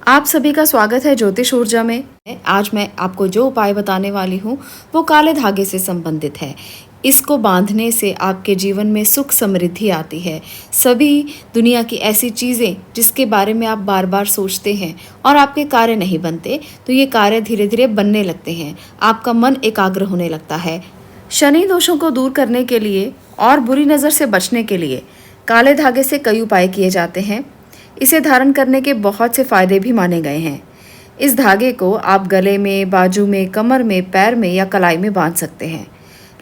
आप सभी का स्वागत है ज्योतिष ऊर्जा में। आज मैं आपको जो उपाय बताने वाली हूँ वो काले धागे से संबंधित है। इसको बांधने से आपके जीवन में सुख समृद्धि आती है। सभी दुनिया की ऐसी चीज़ें जिसके बारे में आप बार बार सोचते हैं और आपके कार्य नहीं बनते, तो ये कार्य धीरे धीरे बनने लगते हैं। आपका मन एकाग्र होने लगता है। शनि दोषों को दूर करने के लिए और बुरी नज़र से बचने के लिए काले धागे से कई उपाय किए जाते हैं। इसे धारण करने के बहुत से फायदे भी माने गए हैं। इस धागे को आप गले में, बाजू में, कमर में, पैर में या कलाई में बांध सकते हैं।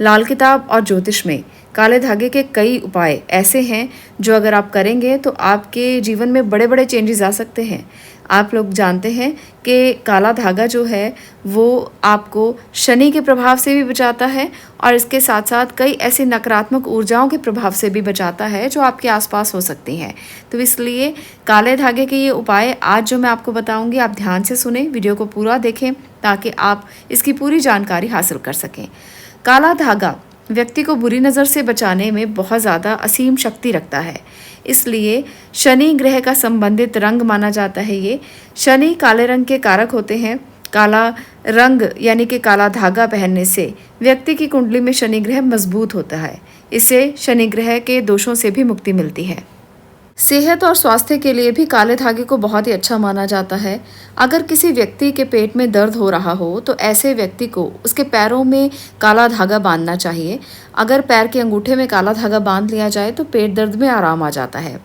लाल किताब और ज्योतिष में काले धागे के कई उपाय ऐसे हैं जो अगर आप करेंगे तो आपके जीवन में बड़े बड़े चेंजेस आ सकते हैं। आप लोग जानते हैं कि काला धागा जो है वो आपको शनि के प्रभाव से भी बचाता है और इसके साथ साथ कई ऐसी नकारात्मक ऊर्जाओं के प्रभाव से भी बचाता है जो आपके आसपास हो सकती हैं। तो इसलिए काले धागे के ये उपाय आज जो मैं आपको बताऊंगी, आप ध्यान से सुने, वीडियो को पूरा देखें ताकि आप इसकी पूरी जानकारी हासिल कर सकें। काला धागा व्यक्ति को बुरी नज़र से बचाने में बहुत ज़्यादा असीम शक्ति रखता है। इसलिए शनि ग्रह का संबंधित रंग माना जाता है। ये शनि काले रंग के कारक होते हैं। काला रंग यानी कि काला धागा पहनने से व्यक्ति की कुंडली में शनि ग्रह मजबूत होता है। इससे शनि ग्रह के दोषों से भी मुक्ति मिलती है। सेहत और स्वास्थ्य के लिए भी काले धागे को बहुत ही अच्छा माना जाता है। अगर किसी व्यक्ति के पेट में दर्द हो रहा हो तो ऐसे व्यक्ति को उसके पैरों में काला धागा बांधना चाहिए। अगर पैर के अंगूठे में काला धागा बांध लिया जाए तो पेट दर्द में आराम आ जाता है।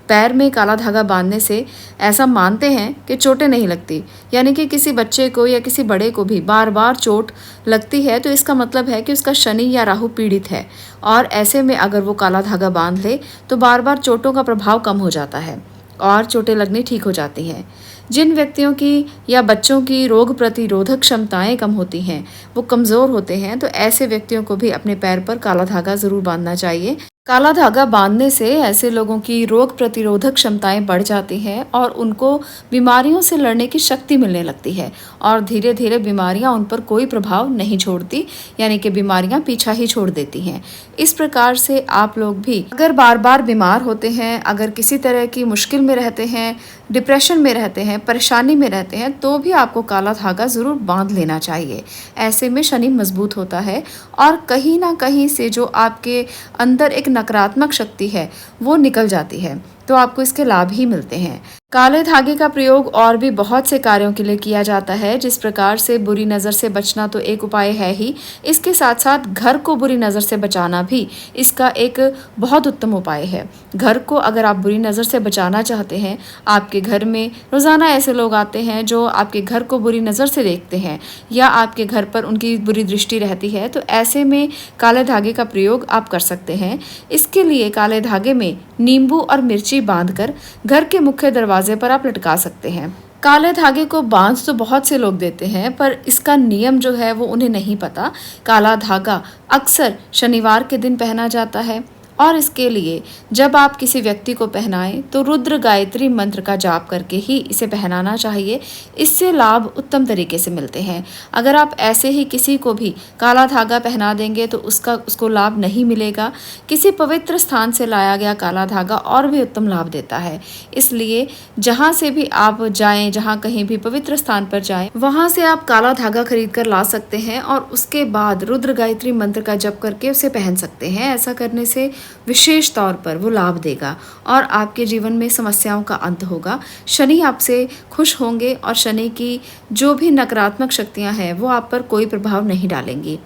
पैर में काला धागा बांधने से ऐसा मानते हैं कि चोटें नहीं लगती, यानी कि किसी बच्चे को या किसी बड़े को भी बार बार चोट लगती है तो इसका मतलब है कि उसका शनि या राहु पीड़ित है और ऐसे में अगर वो काला धागा बांध ले तो बार बार चोटों का प्रभाव कम हो जाता है और चोटें लगनी ठीक हो जाती हैं। जिन व्यक्तियों की या बच्चों की रोग प्रतिरोधक क्षमताएं कम होती हैं, वो कमज़ोर होते हैं, तो ऐसे व्यक्तियों को भी अपने पैर पर काला धागा ज़रूर बांधना चाहिए। काला धागा बांधने से ऐसे लोगों की रोग प्रतिरोधक क्षमताएं बढ़ जाती हैं और उनको बीमारियों से लड़ने की शक्ति मिलने लगती है और धीरे धीरे बीमारियां उन पर कोई प्रभाव नहीं छोड़ती, यानी कि बीमारियां पीछा ही छोड़ देती हैं। इस प्रकार से आप लोग भी अगर बार बार बीमार होते हैं, अगर किसी तरह की मुश्किल में रहते हैं, डिप्रेशन में रहते हैं, परेशानी में रहते हैं, तो भी आपको काला धागा ज़रूर बांध लेना चाहिए। ऐसे में शनि मजबूत होता है और कहीं ना कहीं से जो आपके अंदर एक नकारात्मक शक्ति है वो निकल जाती है, तो आपको इसके लाभ ही मिलते हैं। काले धागे का प्रयोग और भी बहुत से कार्यों के लिए किया जाता है। जिस प्रकार से बुरी नज़र से बचना तो एक उपाय है ही, इसके साथ साथ घर को बुरी नज़र से बचाना भी इसका एक बहुत उत्तम उपाय है। घर को अगर आप बुरी नज़र से बचाना चाहते हैं, आपके घर में रोज़ाना ऐसे लोग आते हैं जो आपके घर को बुरी नज़र से देखते हैं या आपके घर पर उनकी बुरी दृष्टि रहती है, तो ऐसे में काले धागे का प्रयोग आप कर सकते हैं। इसके लिए काले धागे में नींबू और मिर्ची बांधकर घर के मुख्य दरवाजे पर आप लटका सकते हैं। काले धागे को बांध तो बहुत से लोग देते हैं, पर इसका नियम जो है वो उन्हें नहीं पता। काला धागा अक्सर शनिवार के दिन पहना जाता है और इसके लिए जब आप किसी व्यक्ति को पहनाएं तो रुद्र गायत्री मंत्र का जाप करके ही इसे पहनाना चाहिए। इससे लाभ उत्तम तरीके से मिलते हैं। अगर आप ऐसे ही किसी को भी काला धागा पहना देंगे तो उसको लाभ नहीं मिलेगा। किसी पवित्र स्थान से लाया गया काला धागा और भी उत्तम लाभ देता है। इसलिए जहाँ से भी आप जाएं, जहाँ कहीं भी पवित्र स्थान पर जाएं, वहाँ से आप काला धागा खरीद कर ला सकते हैं और उसके बाद रुद्र गायत्री मंत्र का जप करके उसे पहन सकते हैं। ऐसा करने से विशेष तौर पर वो लाभ देगा और आपके जीवन में समस्याओं का अंत होगा। शनि आपसे खुश होंगे और शनि की जो भी नकारात्मक शक्तियां हैं वो आप पर कोई प्रभाव नहीं डालेंगी।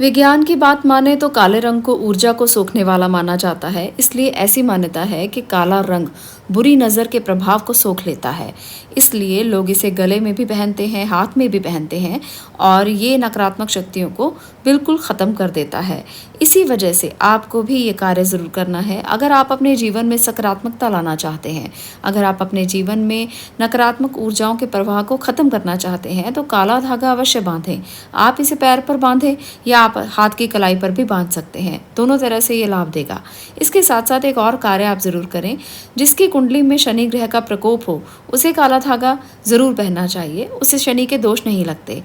विज्ञान की बात माने तो काले रंग को ऊर्जा को सोखने वाला माना जाता है। इसलिए ऐसी मान्यता है कि काला रंग बुरी नज़र के प्रभाव को सोख लेता है। इसलिए लोग इसे गले में भी पहनते हैं, हाथ में भी पहनते हैं और ये नकारात्मक शक्तियों को बिल्कुल ख़त्म कर देता है। इसी वजह से आपको भी ये कार्य ज़रूर करना है। अगर आप अपने जीवन में सकारात्मकता लाना चाहते हैं, अगर आप अपने जीवन में नकारात्मक ऊर्जाओं के प्रवाह को ख़त्म करना चाहते हैं, तो काला धागा अवश्य बांधें। आप इसे पैर पर बांधें या आप हाथ की कलाई पर भी बांध सकते हैं। दोनों तरह से ये लाभ देगा। इसके साथ साथ एक और कार्य आप ज़रूर करें। जिसकी कुंडली में शनि ग्रह का प्रकोप हो उसे काला धागा ज़रूर पहनना चाहिए। उससे शनि के दोष नहीं लगते।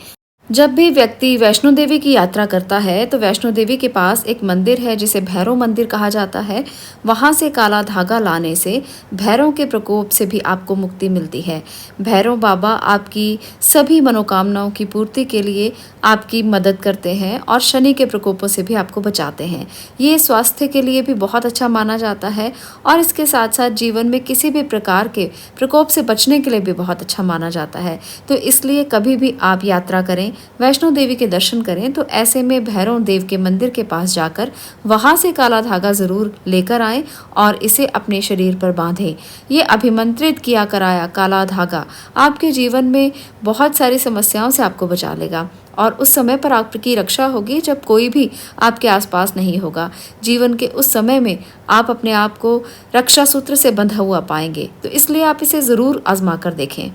जब भी व्यक्ति वैष्णो देवी की यात्रा करता है तो वैष्णो देवी के पास एक मंदिर है जिसे भैरव मंदिर कहा जाता है। वहां से काला धागा लाने से भैरव के प्रकोप से भी आपको मुक्ति मिलती है। भैरव बाबा आपकी सभी मनोकामनाओं की पूर्ति के लिए आपकी मदद करते हैं और शनि के प्रकोपों से भी आपको बचाते हैं। ये स्वास्थ्य के लिए भी बहुत अच्छा माना जाता है और इसके साथ साथ जीवन में किसी भी प्रकार के प्रकोप से बचने के लिए भी बहुत अच्छा माना जाता है। तो इसलिए कभी भी आप यात्रा करें, वैष्णो देवी के दर्शन करें तो ऐसे में भैरव देव के मंदिर के पास जाकर वहां से काला धागा जरूर लेकर आएं और इसे अपने शरीर पर बांधें। ये अभिमंत्रित किया कराया काला धागा आपके जीवन में बहुत सारी समस्याओं से आपको बचा लेगा और उस समय पर आपकी रक्षा होगी जब कोई भी आपके आसपास नहीं होगा। जीवन के उस समय में आप अपने आप को रक्षा सूत्र से बंधा हुआ पाएंगे। तो इसलिए आप इसे ज़रूर आजमा कर देखें।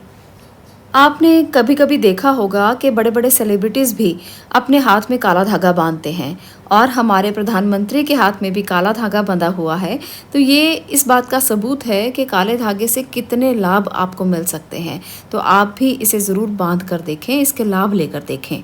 आपने कभी कभी देखा होगा कि बड़े बड़े सेलिब्रिटीज़ भी अपने हाथ में काला धागा बांधते हैं और हमारे प्रधानमंत्री के हाथ में भी काला धागा बंधा हुआ है। तो ये इस बात का सबूत है कि काले धागे से कितने लाभ आपको मिल सकते हैं। तो आप भी इसे ज़रूर बांध कर देखें, इसके लाभ लेकर देखें।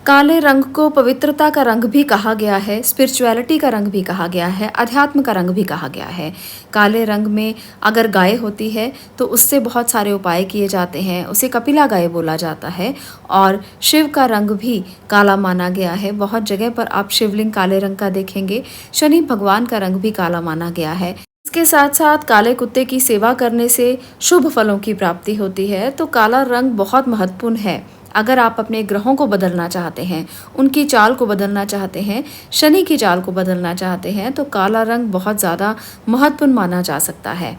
काले रंग को पवित्रता का रंग भी कहा गया है, स्पिरिचुअलिटी का रंग भी कहा गया है, अध्यात्म का रंग भी कहा गया है। काले रंग में अगर गाय होती है तो उससे बहुत सारे उपाय किए जाते हैं, उसे कपिला गाय बोला जाता है। और शिव का रंग भी काला माना गया है, बहुत जगह पर आप शिवलिंग काले रंग का देखेंगे। शनि भगवान का रंग भी काला माना गया है। इसके साथ साथ काले कुत्ते की सेवा करने से शुभ फलों की प्राप्ति होती है। तो काला रंग बहुत महत्वपूर्ण है। अगर आप अपने ग्रहों को बदलना चाहते हैं, उनकी चाल को बदलना चाहते हैं, शनि की चाल को बदलना चाहते हैं तो काला रंग बहुत ज़्यादा महत्वपूर्ण माना जा सकता है।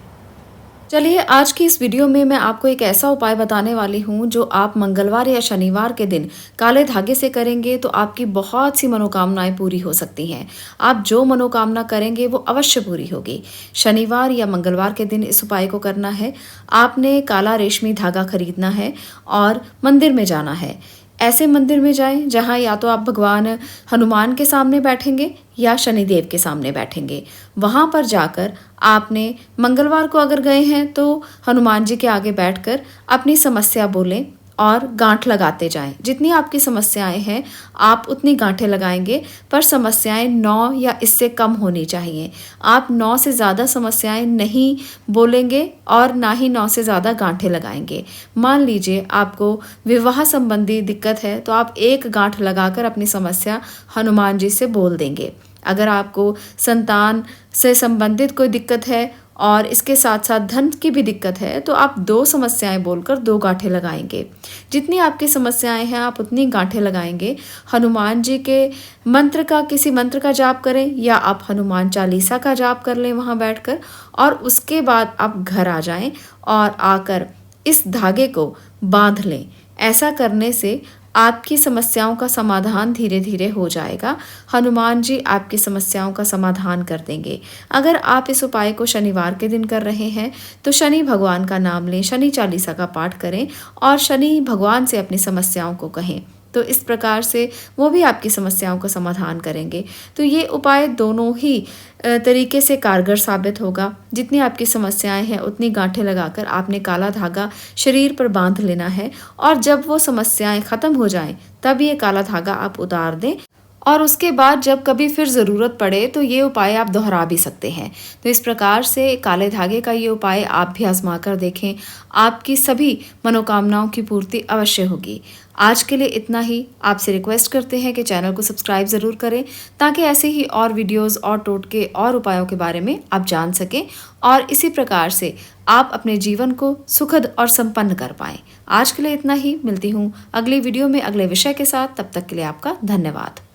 चलिए आज की इस वीडियो में मैं आपको एक ऐसा उपाय बताने वाली हूँ जो आप मंगलवार या शनिवार के दिन काले धागे से करेंगे तो आपकी बहुत सी मनोकामनाएं पूरी हो सकती हैं। आप जो मनोकामना करेंगे वो अवश्य पूरी होगी। शनिवार या मंगलवार के दिन इस उपाय को करना है। आपने काला रेशमी धागा खरीदना है और मंदिर में जाना है। ऐसे मंदिर में जाएं जहां या तो आप भगवान हनुमान के सामने बैठेंगे या शनिदेव के सामने बैठेंगे। वहां पर जाकर आपने मंगलवार को अगर गए हैं तो हनुमान जी के आगे बैठकर अपनी समस्या बोलें और गांठ लगाते जाएं। जितनी आपकी समस्याएं हैं आप उतनी गांठें लगाएंगे, पर समस्याएं 9 या इससे कम होनी चाहिए। आप 9 से ज़्यादा समस्याएं नहीं बोलेंगे और ना ही 9 से ज़्यादा गांठें लगाएंगे। मान लीजिए आपको विवाह संबंधी दिक्कत है तो आप एक गांठ लगाकर अपनी समस्या हनुमान जी से बोल देंगे। अगर आपको संतान से संबंधित कोई दिक्कत है और इसके साथ साथ धन की भी दिक्कत है तो आप 2 समस्याएं बोलकर 2 गांठें लगाएंगे। जितनी आपकी समस्याएं हैं आप उतनी गांठें लगाएंगे। हनुमान जी के मंत्र का, किसी मंत्र का जाप करें या आप हनुमान चालीसा का जाप कर लें वहां बैठकर, और उसके बाद आप घर आ जाएं और आकर इस धागे को बांध लें। ऐसा करने से आपकी समस्याओं का समाधान धीरे धीरे हो जाएगा। हनुमान जी आपकी समस्याओं का समाधान कर देंगे। अगर आप इस उपाय को शनिवार के दिन कर रहे हैं तो शनि भगवान का नाम लें, शनि चालीसा का पाठ करें और शनि भगवान से अपनी समस्याओं को कहें। तो इस प्रकार से वो भी आपकी समस्याओं का समाधान करेंगे। तो ये उपाय दोनों ही तरीके से कारगर साबित होगा। जितनी आपकी समस्याएं हैं उतनी गांठें लगाकर आपने काला धागा शरीर पर बांध लेना है और जब वो समस्याएं ख़त्म हो जाएं तब ये काला धागा आप उतार दें और उसके बाद जब कभी फिर ज़रूरत पड़े तो ये उपाय आप दोहरा भी सकते हैं। तो इस प्रकार से काले धागे का ये उपाय आप भी आजमा कर देखें, आपकी सभी मनोकामनाओं की पूर्ति अवश्य होगी। आज के लिए इतना ही। आपसे रिक्वेस्ट करते हैं कि चैनल को सब्सक्राइब ज़रूर करें ताकि ऐसे ही और वीडियोस और टोटके और उपायों के बारे में आप जान सकें और इसी प्रकार से आप अपने जीवन को सुखद और संपन्न कर पाएँ। आज के लिए इतना ही। मिलती हूँ अगली वीडियो में अगले विषय के साथ। तब तक के लिए आपका धन्यवाद।